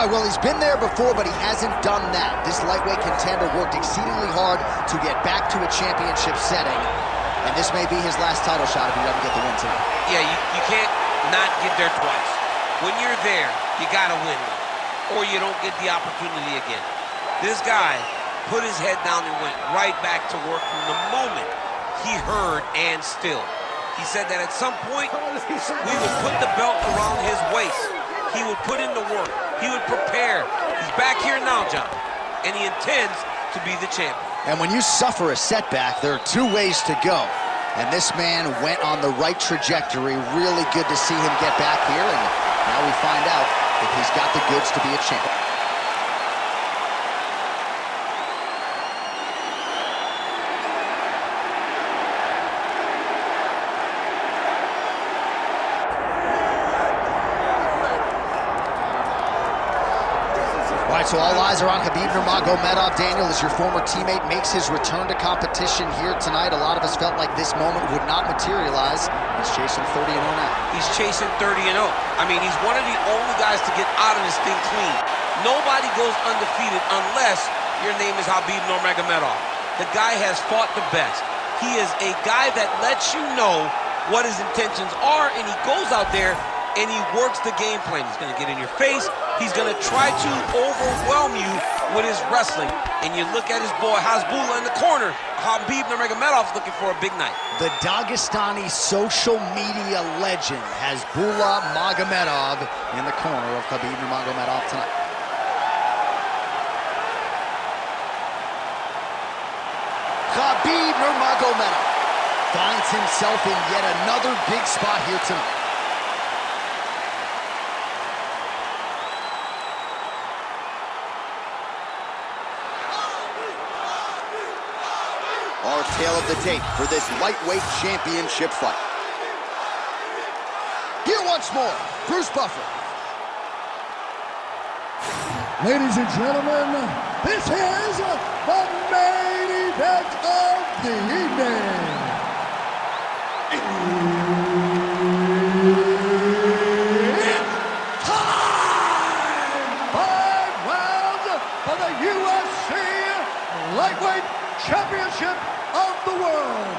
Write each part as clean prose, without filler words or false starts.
All right, well, he's been there before, but he hasn't done that. This lightweight contender worked exceedingly hard to get back to a championship setting, and this may be his last title shot if he doesn't get the win tonight. Yeah, you can't not get there twice. When you're there, you gotta win, or you don't get the opportunity again. This guy put his head down and went right back to work from the moment he heard and still. He said that at some point, we would put the belt around his waist. He would put in the work. He would prepare. He's back here now, John, and he intends to be the champion. And when you suffer a setback, there are two ways to go. And this man went on the right trajectory. Really good to see him get back here, and now we find out if he's got the goods to be a champion. All right, so all eyes are on Khabib Nurmagomedov. Daniel, as your former teammate makes his return to competition here tonight, a lot of us felt like this moment would not materialize. He's chasing 30-0 now. He's chasing 30-0. I mean, he's one of the only guys to get out of this thing clean. Nobody goes undefeated unless your name is Khabib Nurmagomedov. The guy has fought the best. He is a guy that lets you know what his intentions are, and he goes out there and he works the game plan. He's going to get in your face. He's going to try to overwhelm you with his wrestling. And you look at his boy Hasbulla in the corner. Khabib Nurmagomedov's looking for a big night. The Dagestani social media legend Hasbulla Magomedov in the corner of Khabib Nurmagomedov tonight. Khabib Nurmagomedov finds himself in yet another big spot here tonight. Our tale of the tape for this lightweight championship fight. Here once more, Bruce Buffer. Ladies and gentlemen, this is the main event of the evening. It's time! 5 rounds for the UFC Lightweight Championship of the world.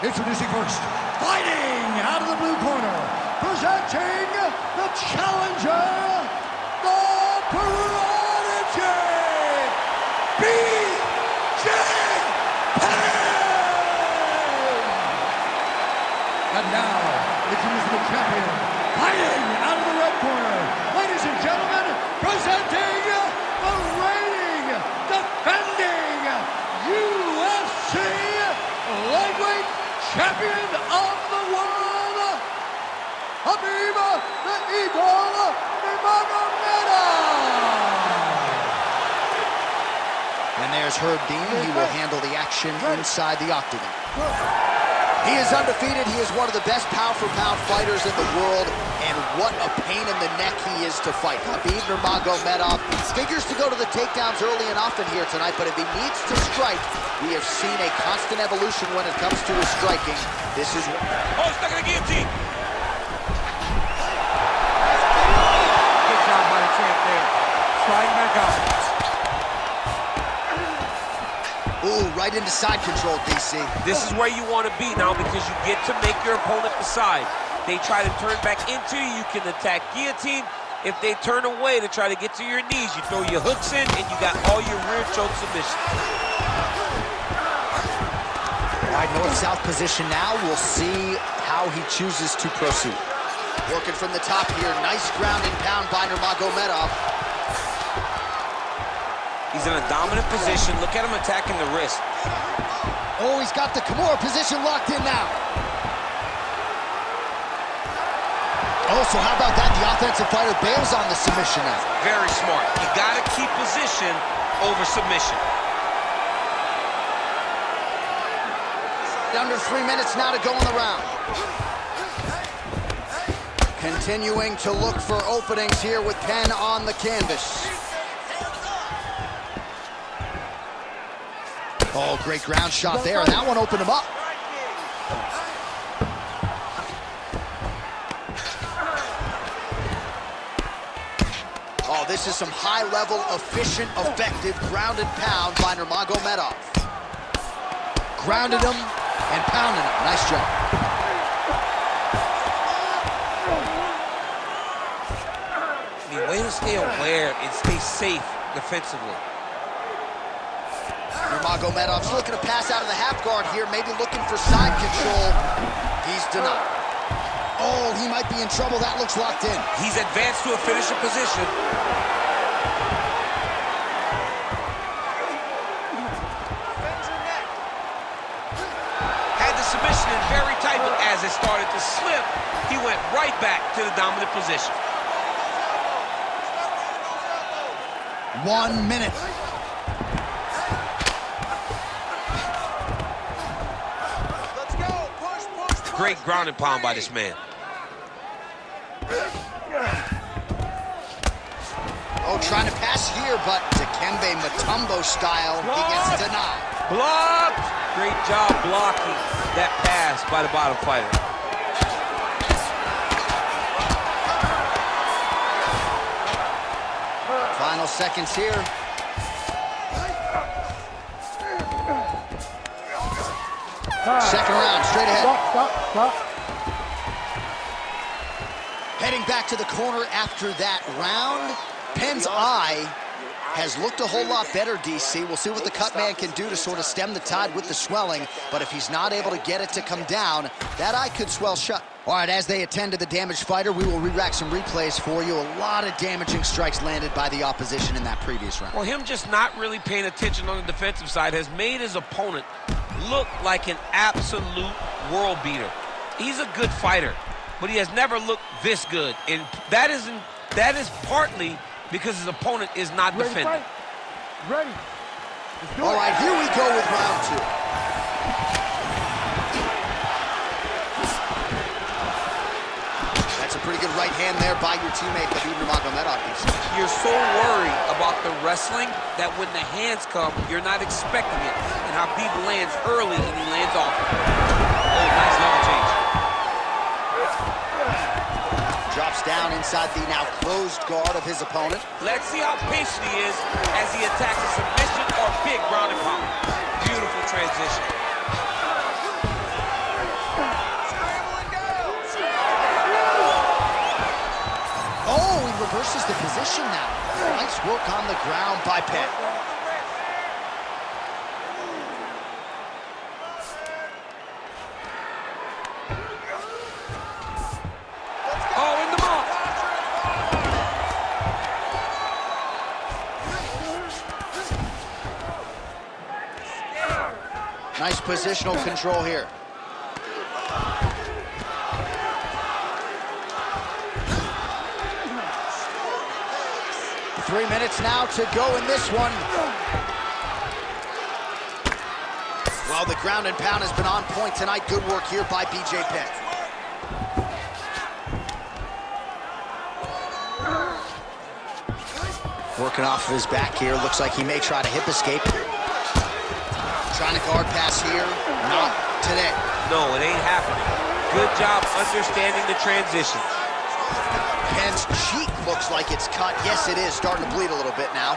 Introducing first, fighting out of the blue corner, presenting the challenger, the prodigy, B.J. Penn. And now, introducing the champion, fighting out of the red corner, ladies and gentlemen, presenting the reigning, defending UFC Lightweight Champion of the World, Khabib the Eagle Nurmagomedov. And there's Herb Dean. He will handle the action inside the octagon. He is undefeated. He is one of the best pound-for-pound fighters in the world, and what a pain in the neck he is to fight. Khabib Nurmagomedov figures to go to the takedowns early and often here tonight, but if he needs to strike, we have seen a constant evolution when it comes to his striking. This is... Oh, stuck in the guillotine. Good job by the champ there. Sliding back up. Ooh, right into side control, DC. This is where you want to be now because you get to make your opponent decide. They try to turn back into you, you can attack guillotine. If they turn away to try to get to your knees, you throw your hooks in and you got all your rear choke submissions. All right, north-south position now. We'll see how he chooses to proceed. Working from the top here. Nice ground and pound by Nurmagomedov. He's in a dominant position. Look at him attacking the wrist. Oh, he's got the Kimura position locked in now. Oh, so how about that? The offensive fighter bails on the submission now. Very smart. You got to keep position over submission. Under 3 minutes now to go in the round. Continuing to look for openings here with Penn on the canvas. Oh, great ground shot there, and that one opened him up. this is some high-level, efficient, effective ground and pound by Nurmagomedov. Grounded him and pounded him. Nice job. I mean, way to stay aware and stay safe defensively. Nurmagomedov's looking to pass out of the half guard here, maybe looking for side control. He's denied. Oh, he might be in trouble. That looks locked in. He's advanced to a finishing position. Had the submission in very tight, but as it started to slip, he went right back to the dominant position. 1 minute. Great ground and pound by this man. Oh, trying to pass here, but Dikembe Mutombo style, he gets denied. Blocked! Great job blocking that pass by the bottom fighter. Final seconds here. Second round, straight ahead. Stop. Heading back to the corner after that round. Penn's eye has looked a whole lot better, DC. We'll see what the cut man can do to sort of stem the tide with the swelling, but if he's not able to get it to come down, that eye could swell shut. All right, as they attend to the damaged fighter, we will re-rack some replays for you. A lot of damaging strikes landed by the opposition in that previous round. Well, him just not really paying attention on the defensive side has made his opponent look like an absolute world beater. He's a good fighter, but he has never looked this good, and that is partly because his opponent is not defending. Ready. All right, here we go with round two. That's a pretty good right hand there by your teammate, Khabib Nurmagomedov. You're so worried about the wrestling that when the hands come, you're not expecting it. And Khabib lands early and he lands off. Oh, nice level change. Drops down inside the now closed guard of his opponent. Let's see how patient he is as he attacks a submission or big ground and pound. Beautiful transition. Oh, he reverses the position now. Nice work on the ground by Penn. Oh, in the mouth. Nice positional control here. Three minutes now to go in this one. Well, the ground and pound has been on point tonight. Good work here by BJ Penn. Working off of his back here. Looks like he may try to hip escape. Trying to guard pass here. Not today. No, it ain't happening. Good job understanding the transition. Penn's cheek looks like it's cut. Yes, it is. Starting to bleed a little bit now.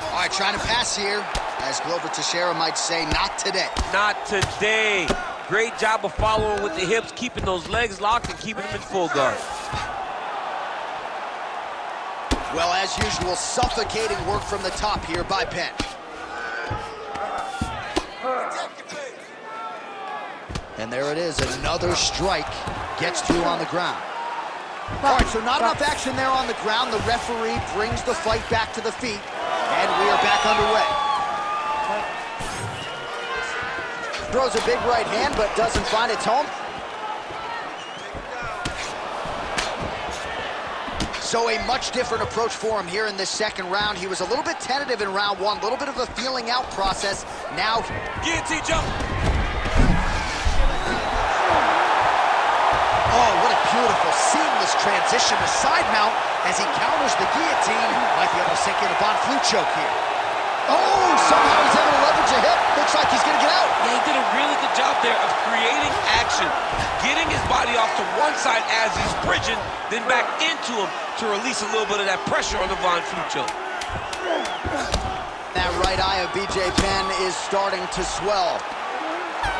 All right, trying to pass here. As Glover Teixeira might say, not today. Not today. Great job of following with the hips, keeping those legs locked and keeping them in full guard. Well, as usual, suffocating work from the top here by Penn. And there it is, another strike gets through on the ground. All right, so not enough action there on the ground. The referee brings the fight back to the feet, and we are back underway. Throws a big right hand, but doesn't find its home. So a much different approach for him here in this second round. He was a little bit tentative in round one, a little bit of a feeling out process. Now, guillotine jump. Oh, what a beautiful, seamless transition to side mount as he counters the guillotine. Might be able to sink in a Von Flue choke here. Oh, somehow he's able to leverage a hip. Looks like he's going to get out. Yeah, he did a really good job there of creating action, getting his body off to one side as he's bridging, then back into him to release a little bit of that pressure on the Von Flue choke. That right eye of BJ Penn is starting to swell.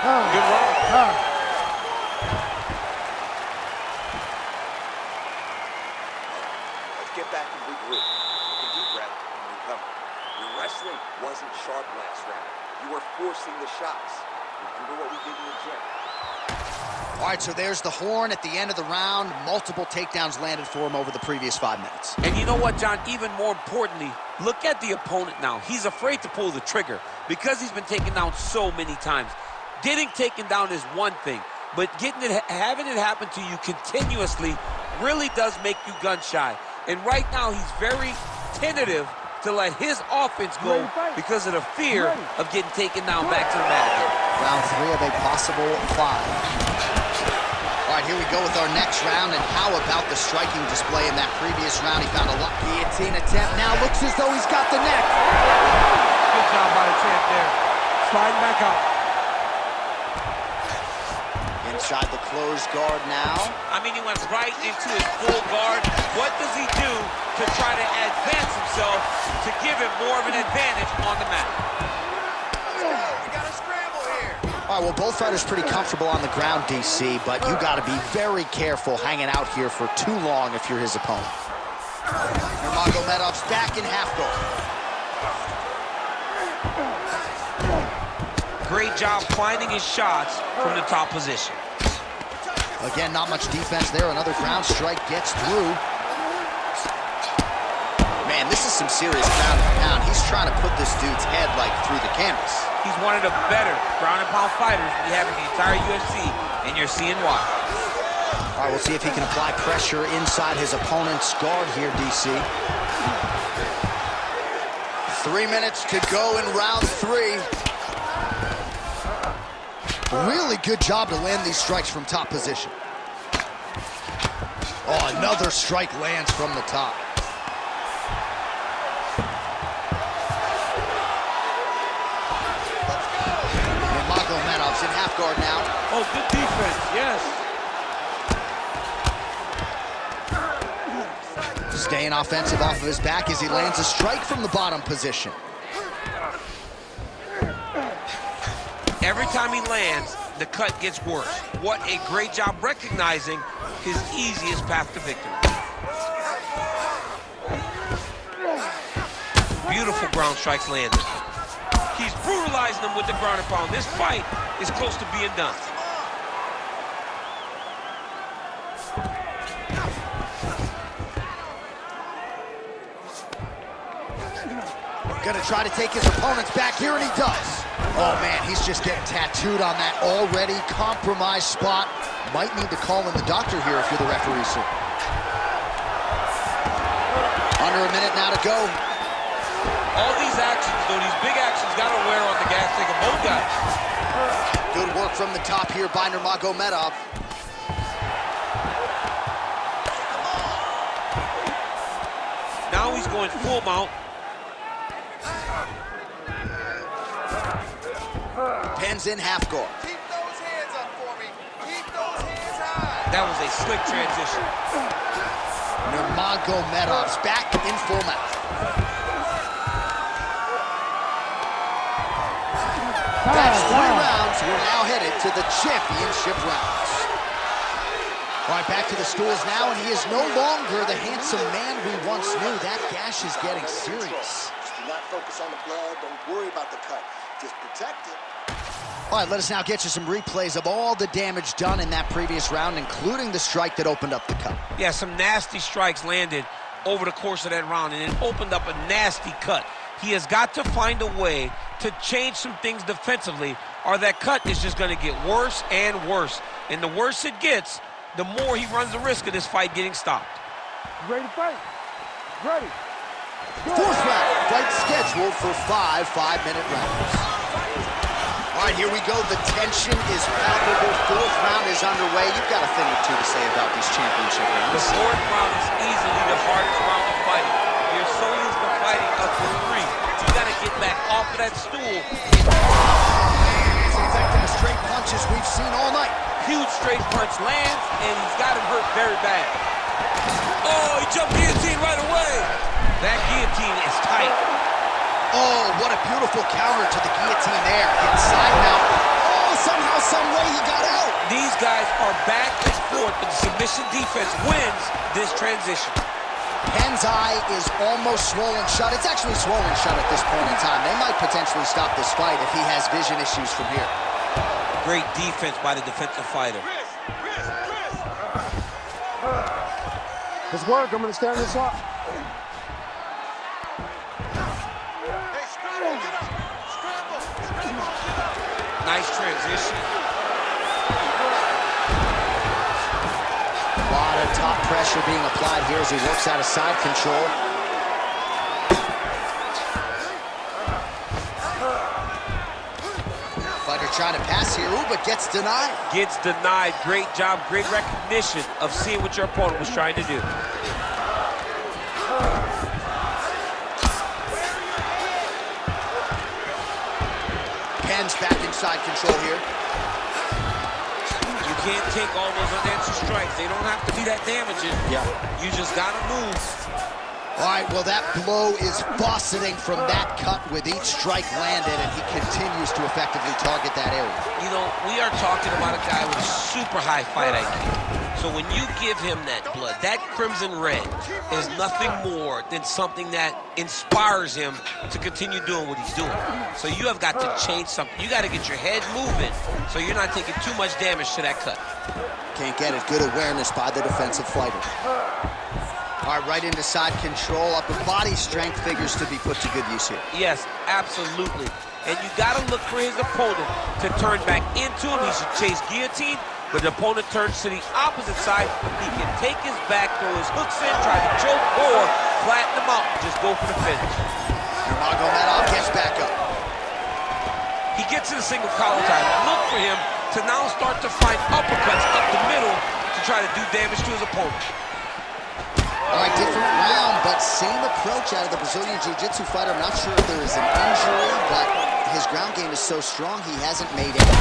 Good round. Let's get back and regroup. Take a deep breath and recover. Your wrestling wasn't sharp last round. You were forcing the shots. Remember what we did in the gym. All right, so there's the horn at the end of the round. Multiple takedowns landed for him over the previous 5 minutes. And you know what, John? Even more importantly, look at the opponent now. He's afraid to pull the trigger because he's been taken down so many times. Getting taken down is one thing, but having it happen to you continuously really does make you gun shy. And right now, he's very tentative to let his offense go because of the fear of getting taken down back to the mat again. Round 3 of a possible 5. All right, here we go with our next round, and how about the striking display in that previous round? He found a guillotine attempt. Now looks as though he's got the neck. Good job by the champ there. Sliding back up. Inside the closed guard now. I mean, he went right into his full guard. What does he do to try to advance himself to give him more of an advantage on the mat? We got a scramble here. All right, well, both fighters pretty comfortable on the ground, DC, but you got to be very careful hanging out here for too long if you're his opponent. Nurmagomedov's back in half guard. Great job finding his shots from the top position. Again, not much defense there. Another ground strike gets through. Man, this is some serious ground and pound. He's trying to put this dude's head, like, through the canvas. He's one of the better ground and pound fighters we have in the entire UFC, and you're seeing why. All right, we'll see if he can apply pressure inside his opponent's guard here, DC. 3 minutes to go in round 3. Really good job to land these strikes from top position. Oh, another strike lands from the top. Nurmagomedov's in half guard now. Oh, good defense, yes. Staying offensive off of his back as he lands a strike from the bottom position. Every time he lands, the cut gets worse. What a great job recognizing his easiest path to victory. Beautiful ground strikes landed. He's brutalizing them with the ground and pound. This fight is close to being done. Gonna try to take his opponents back here, and he does. Oh, man, he's just getting tattooed on that already compromised spot. Might need to call in the doctor here if you're the referee, sir. Under a minute now to go. All these actions, though, these big actions, got to wear on the gas tank of both guys. Good work from the top here by Nurmagomedov. Now he's going full mount. Penn's in half guard. Keep those hands up for me. Keep those hands high. That was a slick transition. Nurmagomedov's back in full mount. That's 3 rounds. We're now headed to the championship rounds. All right, back to the stools now, and he is no longer the handsome man we once knew. That gash is getting serious. Just do not focus on the blood. Don't worry about the cut. Just protect it. All right, let us now get you some replays of all the damage done in that previous round, including the strike that opened up the cut. Yeah, some nasty strikes landed over the course of that round, and it opened up a nasty cut. He has got to find a way to change some things defensively, or that cut is just going to get worse and worse. And the worse it gets, the more he runs the risk of this fight getting stopped. Ready to fight? Ready. 4th round, fight scheduled for 5 5-minute rounds. All right, here we go. The tension is palpable. 4th round is underway. You've got a thing or two to say about these championship The rounds. 4th round is easily the hardest round of fighting. You're so used to fighting up to 3. You got to get back of that stool. It's infecting the straight punches we've seen all night. Huge straight punch lands, and he's got him hurt very bad. Oh, he jumped guillotine right away. That guillotine is tight. Oh, what a beautiful counter to the guillotine there. Inside mount. Oh, somehow, some way he got out. These guys are back and forth, but the submission defense wins this transition. Penn's eye is almost swollen shut. It's actually swollen shut at this point in time. They might potentially stop this fight if he has vision issues from here. Great defense by the defensive fighter. Let's work. I'm going to stand this up. Nice transition. A lot of top pressure being applied here as he works out of side control. Fighter trying to pass here, ooh, but gets denied. Gets denied. Great job, great recognition of seeing what your opponent was trying to do. Penn's back inside control here. You can't take all those unanswered strikes. They don't have to be that damaging. Yeah. You just gotta move. All right, well, that blow is fauceting from that cut with each strike landed, and he continues to effectively target that area. You know, we are talking about a guy with a super high fight IQ. So when you give him that blood, that crimson red is nothing more than something that inspires him to continue doing what he's doing. So you have got to change something. You got to get your head moving so you're not taking too much damage to that cut. Can't get it. Good awareness by the defensive fighter. All right, right into side control. Upper body strength figures to be put to good use here. Yes, absolutely. And you got to look for his opponent to turn back into him. He should chase guillotine, but the opponent turns to the opposite side. He can take his back, throw his hooks in, try to choke, or flatten him out and just go for the finish. Nurmagomedov gets back up. He gets to the single collar time. Look for him to now start to find uppercuts up the middle to try to do damage to his opponent. All right, different round, but same approach out of the Brazilian Jiu-Jitsu fighter. I'm not sure if there is an injury, but his ground game is so strong, he hasn't made any. And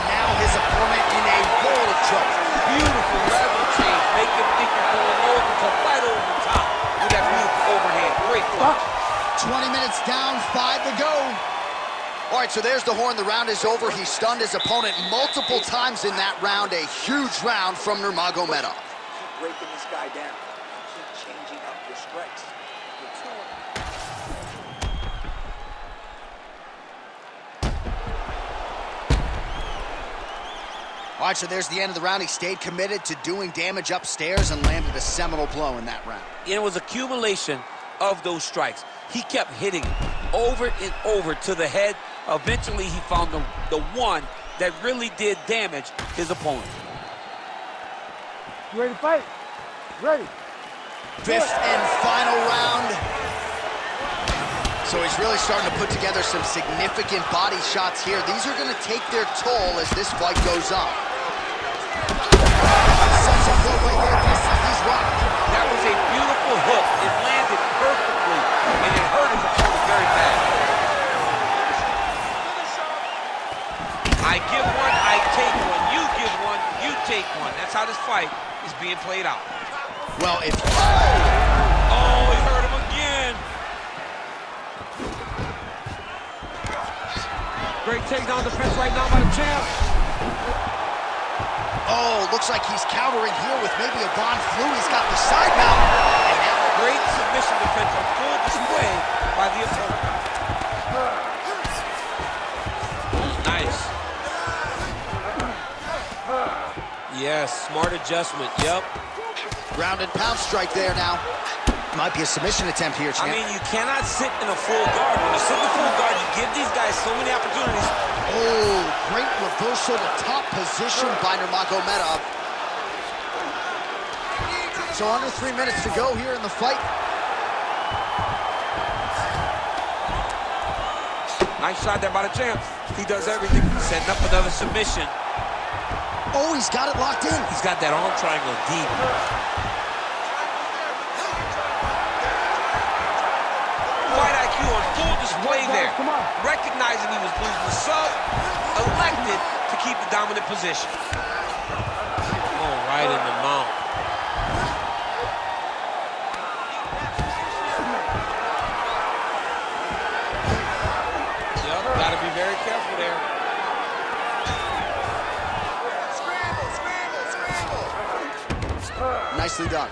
now his opponent in a world of trouble. Beautiful level change. Make him think you're going over to right over the top with that beautiful overhand. Great punch. 20 minutes down, 5 to go. All right, so there's the horn. The round is over. He stunned his opponent multiple times in that round. A huge round from Nurmagomedov. Breaking this guy down. Keep changing up your strikes. All right, so there's the end of the round. He stayed committed to doing damage upstairs and landed a seminal blow in that round. It was accumulation of those strikes. He kept hitting over and over to the head. Eventually, he found the one that really did damage his opponent. You ready to fight? Ready. Fifth and final round. So he's really starting to put together some significant body shots here. These are going to take their toll as this fight goes on. Sets up right there. He's rocked. That was a beautiful hook. It landed perfectly, and it hurt his opponent very bad. I give one, I take one. You give one, you take one. That's how this fight is being played out. Well, if... Oh, he hurt him again. Great takedown defense right now by the champ. Oh, looks like he's countering here with maybe a Von Flu. He's got the side mount. And now Great submission defense on full display by the opponent. Nice. Yes, smart adjustment, yep. ground and pound strike there now. Might be a submission attempt here, champ. I mean, you cannot sit in a full guard. When you sit in a full guard, you give these guys so many opportunities. Oh, great reversal to top position by Nurmagomedov. So under 3 minutes to go here in the fight. Nice shot there by the champ. He does everything. Setting up another submission. Oh, he's got it locked in. He's got that arm triangle deep. Fight IQ on Come on. Recognizing he was losing the sub, elected to keep the dominant position. Oh, right in the mount. Yep, gotta be very careful there. Nicely done.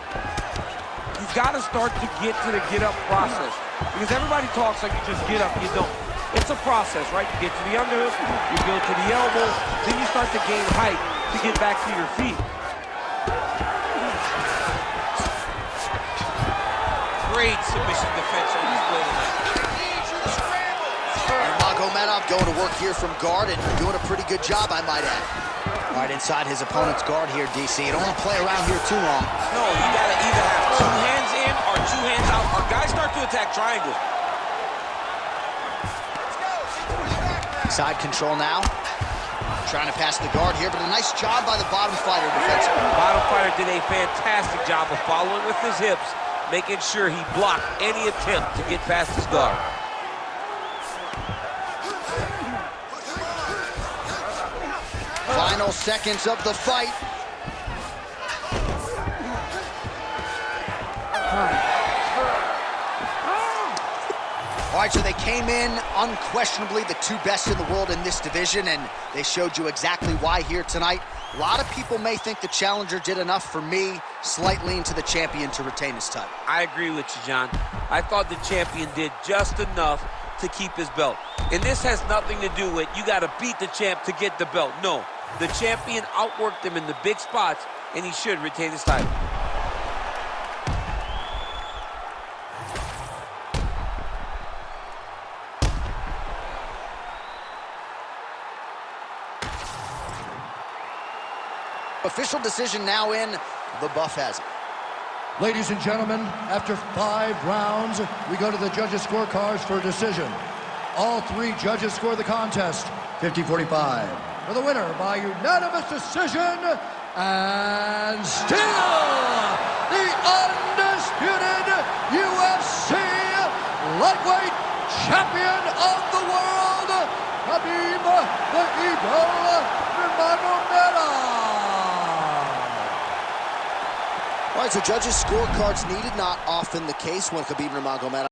You've got to start to get to the get-up process. Because everybody talks like you just get up, you don't. It's a process, right? You get to the underhook, you go to the elbow, then you start to gain height to get back to your feet. Great submission defense on display tonight. Nurmagomedov going to work here from guard and doing a pretty good job, I might add. Right inside his opponent's guard here, DC. You don't want to play around here too long. No, you gotta either have 2 hands in or 2 hands out, or guys start to attack triangles. Side control now. Trying to pass the guard here, but a nice job by the bottom fighter defensively. Bottom fighter did a fantastic job of following with his hips, making sure he blocked any attempt to get past his guard. Final seconds of the fight. All right, so they came in unquestionably the 2 best in the world in this division, and they showed you exactly why here tonight. A lot of people may think the challenger did enough. For me, slight lean to the champion to retain his title. I agree with you, John. I thought the champion did just enough to keep his belt. And this has nothing to do with you got to beat the champ to get the belt. No, the champion outworked him in the big spots, and he should retain his title. Official decision now in. The buff has it. Ladies and gentlemen, after 5 rounds, we go to the judges' scorecards for a decision. All 3 judges score the contest 50-45. For the winner by unanimous decision, and still the undisputed UFC lightweight champion of the world, Khabib the Eagle Nurmagomedov. All right, so judges' scorecards needed, not often the case when Khabib Nurmagomedov